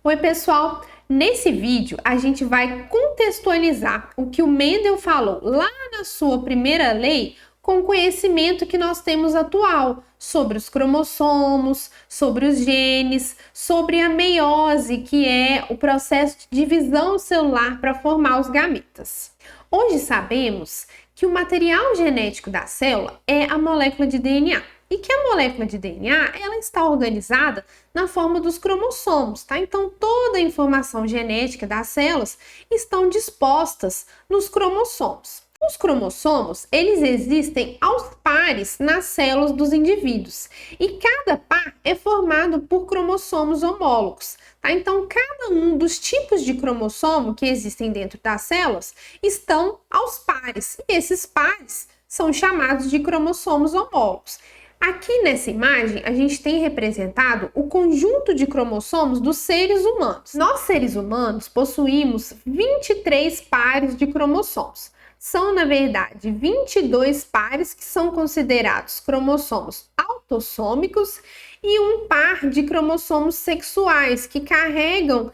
Oi, pessoal! Nesse vídeo, a gente vai contextualizar o que o Mendel falou lá na sua primeira lei com o conhecimento que nós temos atual sobre os cromossomos, sobre os genes, sobre a meiose, que é o processo de divisão celular para formar os gametas. Hoje sabemos que o material genético da célula é a molécula de DNA. E que a molécula de DNA, ela está organizada na forma dos cromossomos, tá? Então, toda a informação genética das células estão dispostas nos cromossomos. Os cromossomos, eles existem aos pares nas células dos indivíduos. E cada par é formado por cromossomos homólogos, tá? Então, cada um dos tipos de cromossomo que existem dentro das células estão aos pares. E esses pares são chamados de cromossomos homólogos. Aqui nessa imagem, a gente tem representado o conjunto de cromossomos dos seres humanos. Nós, seres humanos, possuímos 23 pares de cromossomos. São, na verdade, 22 pares que são considerados cromossomos autossômicos e um par de cromossomos sexuais que carregam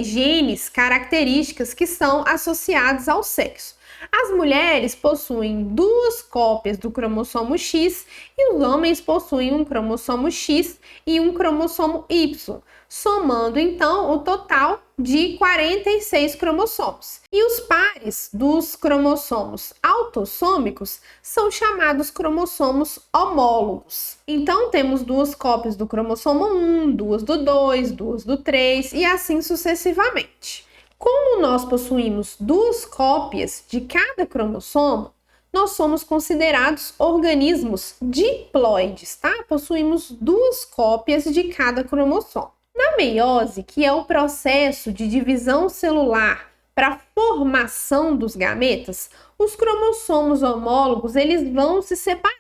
genes, características que são associadas ao sexo. As mulheres possuem 2 cópias do cromossomo X e os homens possuem um cromossomo X e um cromossomo Y, somando então o total de 46 cromossomos. E os pares dos cromossomos autossômicos são chamados cromossomos homólogos. Então temos 2 cópias do cromossomo 1, 2 do 2, 2 do 3 e assim sucessivamente. Como nós possuímos 2 cópias de cada cromossomo, nós somos considerados organismos diploides, tá? Possuímos 2 cópias de cada cromossomo. Na meiose, que é o processo de divisão celular para a formação dos gametas, os cromossomos homólogos eles vão se separar,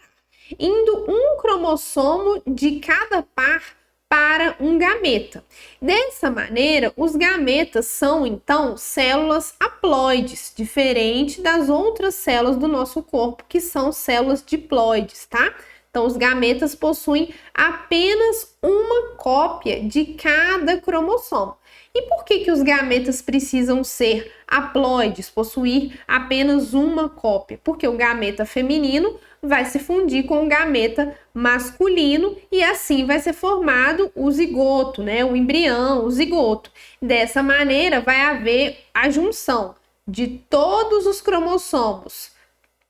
indo um cromossomo de cada par para um gameta. Dessa maneira, os gametas são, então, células haploides, diferente das outras células do nosso corpo, que são células diploides, tá? Então, os gametas possuem apenas uma cópia de cada cromossomo. E por que os gametas precisam ser haploides, possuir apenas uma cópia? Porque o gameta feminino vai se fundir com o gameta masculino e assim vai ser formado o zigoto, né? O embrião, o zigoto. Dessa maneira, vai haver a junção de todos os cromossomos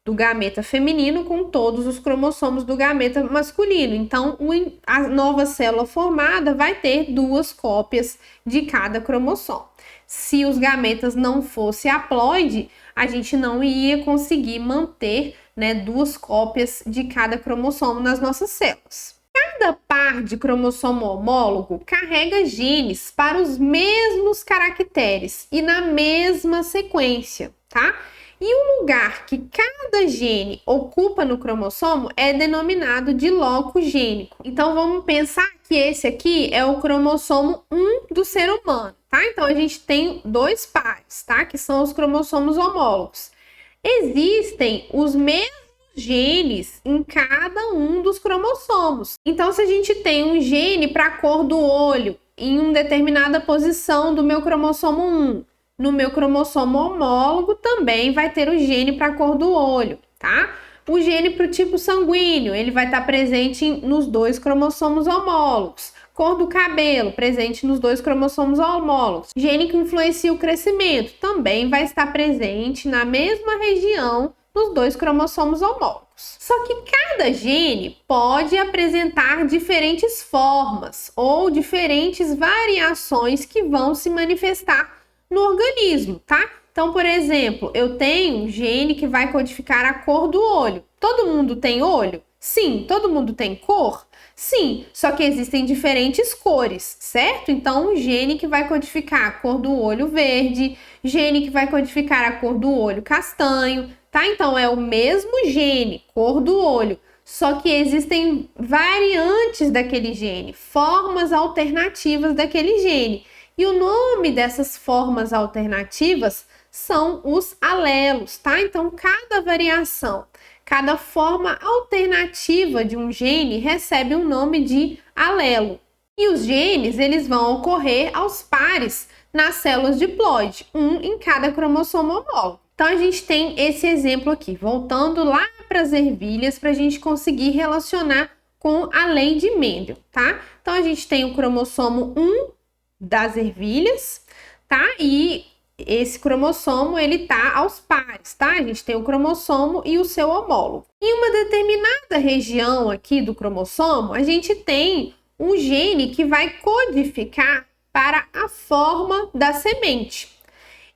do gameta feminino com todos os cromossomos do gameta masculino. Então, a nova célula formada vai ter 2 cópias de cada cromossomo. Se os gametas não fossem haploide, a gente não ia conseguir manter, né, 2 cópias de cada cromossomo nas nossas células. Cada par de cromossomo homólogo carrega genes para os mesmos caracteres e na mesma sequência, tá? E o lugar que cada gene ocupa no cromossomo é denominado de loco gênico. Então, vamos pensar que esse aqui é o cromossomo 1 do ser humano, tá? Então, a gente tem 2 pares, tá? Que são os cromossomos homólogos. Existem os mesmos genes em cada um dos cromossomos. Então, se a gente tem um gene para a cor do olho em uma determinada posição do meu cromossomo 1, no meu cromossomo homólogo também vai ter o gene para a cor do olho, tá? O gene para o tipo sanguíneo, ele vai estar presente nos 2 cromossomos homólogos. Cor do cabelo, presente nos 2 cromossomos homólogos. Gene que influencia o crescimento, também vai estar presente na mesma região nos 2 cromossomos homólogos. Só que cada gene pode apresentar diferentes formas ou diferentes variações que vão se manifestar no organismo, tá? Então, por exemplo, eu tenho um gene que vai codificar a cor do olho. Todo mundo tem olho? Sim. Todo mundo tem cor? Sim, só que existem diferentes cores, certo? Então, um gene que vai codificar a cor do olho verde, gene que vai codificar a cor do olho castanho, tá? Então, é o mesmo gene, cor do olho, só que existem variantes daquele gene, formas alternativas daquele gene. E o nome dessas formas alternativas são os alelos, tá? Então, cada variação, cada forma alternativa de um gene recebe um nome de alelo. E os genes, eles vão ocorrer aos pares nas células diploide, um em cada cromossomo homólogo. Então, a gente tem esse exemplo aqui, voltando lá para as ervilhas, para a gente conseguir relacionar com a lei de Mendel, tá? Então, a gente tem o cromossomo 1 das ervilhas, tá? E esse cromossomo, ele tá aos pares, tá? A gente tem o cromossomo e o seu homólogo. Em uma determinada região aqui do cromossomo, a gente tem um gene que vai codificar para a forma da semente.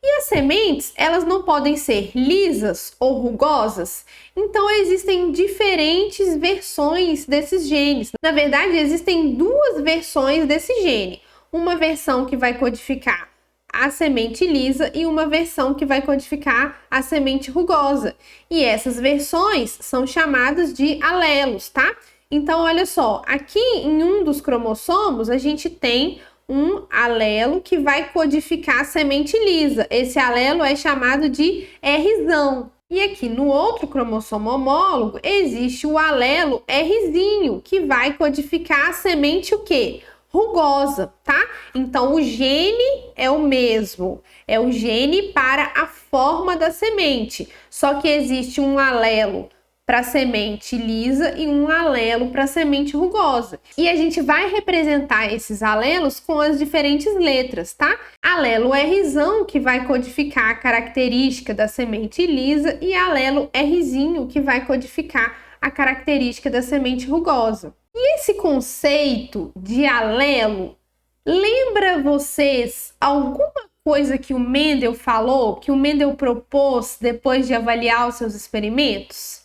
E as sementes, elas não podem ser lisas ou rugosas, então existem diferentes versões desses genes. Na verdade, existem duas versões desse gene. Uma versão que vai codificar a semente lisa e uma versão que vai codificar a semente rugosa. E essas versões são chamadas de alelos, tá? Então, olha só, aqui em um dos cromossomos, a gente tem um alelo que vai codificar a semente lisa. Esse alelo é chamado de Rzão. E aqui no outro cromossomo homólogo existe o alelo Rzinho, que vai codificar a semente o quê? Rugosa, tá? Então o gene é o mesmo, é o gene para a forma da semente, só que existe um alelo para a semente lisa e um alelo para a semente rugosa. E a gente vai representar esses alelos com as diferentes letras, tá? Alelo Rzão, que vai codificar a característica da semente lisa, e alelo Rzinho, que vai codificar a característica da semente rugosa. E esse conceito de alelo lembra vocês alguma coisa que o Mendel falou, que o Mendel propôs depois de avaliar os seus experimentos?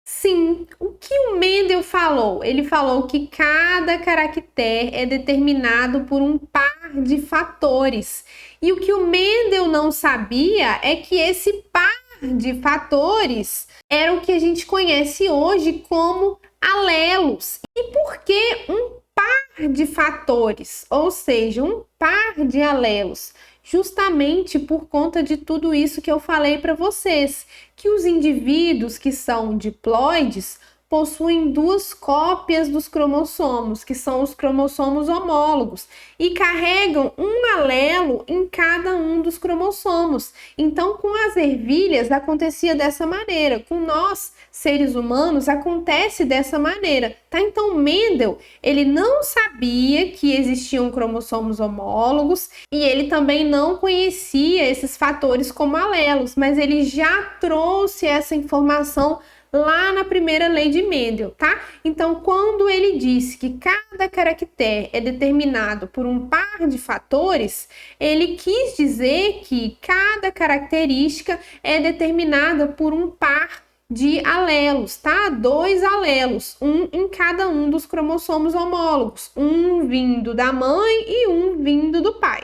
Sim, o que o Mendel falou? Ele falou que cada caractere é determinado por um par de fatores. E o que o Mendel não sabia é que esse par de fatores era o que a gente conhece hoje como alelos. E por que um par de fatores? Ou seja, um par de alelos? Justamente por conta de tudo isso que eu falei para vocês, que os indivíduos que são diploides possuem duas cópias dos cromossomos, que são os cromossomos homólogos, e carregam um alelo em cada um dos cromossomos. Então, com as ervilhas acontecia dessa maneira, com nós, seres humanos, acontece dessa maneira, tá? Então, Mendel, ele não sabia que existiam cromossomos homólogos e ele também não conhecia esses fatores como alelos, mas ele já trouxe essa informação lá na primeira lei de Mendel, tá? Então, quando ele disse que cada caractere é determinado por um par de fatores, ele quis dizer que cada característica é determinada por um par de alelos, tá? Dois alelos, um em cada um dos cromossomos homólogos, um vindo da mãe e um vindo do pai.